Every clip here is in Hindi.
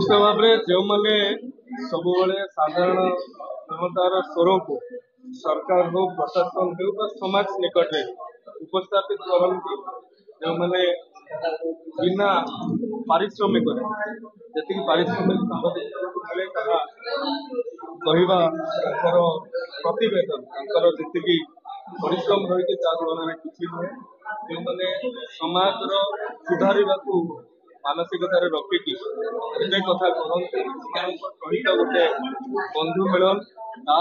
भाव में जो मैंने सब साधारण जनतार स्वर को सरकार हो प्रशासन हो समाज निकट में उपस्थापित करती जो मैंने बिना पारिश्रमिक जी पारिश्रमिक सांबादिक मिले कहवा प्रतिवेदन जी परिश्रम रही तुलन में किसी नुहे जो मैंने समाज सुधार मानसिकतार रखिकी एते कथा कहते सहित गोटे बंधु मिलन ता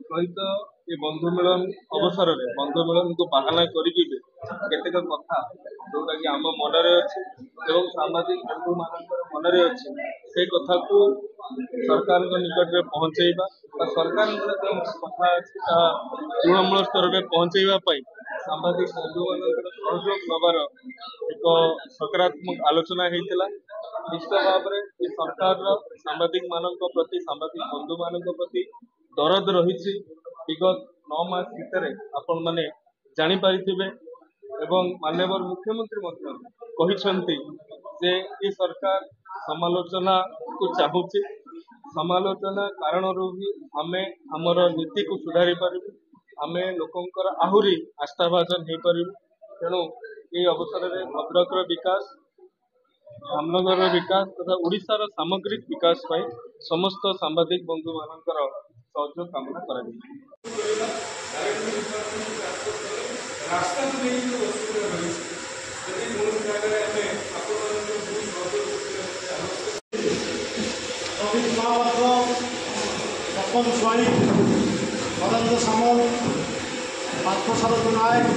सहित ये बंधु मिलन अवसर में बंधु मिलन को बाहाना करके केतेक कथा जोटा कि आम मनरे अच्छे एवं सामाजिक बंधु मान मनरे अच्छे से कथा को सरकार निकट में पहुंचेबा सरकार कथा तृणमूल स्तर में पहुंचेबा सामाजिक बंधु मान सहयोग नवार एक सकारात्मक आलोचना होता निश्चित भाव में सरकार सांबादिक मान प्रति सांबादिक बंधु मान प्रति दरद रही विगत 9 मास भितर आपण मैंने जानीपारे एवं माननीय मुख्यमंत्री जे ये सरकार समालोचना को चाहूचे समालोचना कारण भी आम आमर नीति को सुधारी पारू आम लोकंर आहुरी आस्थाभाजन हो पारू तेणु ये अवसर में भद्रक विकास धामनगर विकास तथा ओडिशार सामग्रिक विकास पाई समस्त सांबादिक बंधु मानकर सहयोग कामना करा तपन स्वाई नरेंद्र सामल पार्थसारथी नायक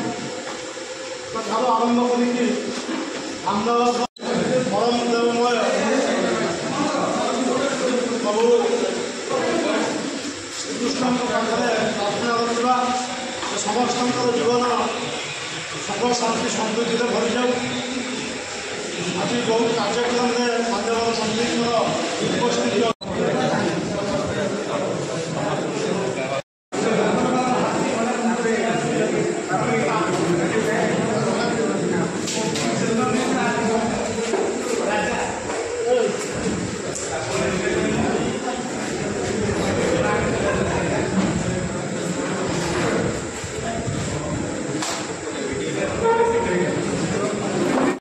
ठार आरंभ करके परम देवमय प्रभु श्रीकृष्ण पाखे प्रार्थना करवा समस्त जीवन सुख शांति समृद्धि भरी जाऊ आज बहुत कार्यक्रम में मान्यवर संगीत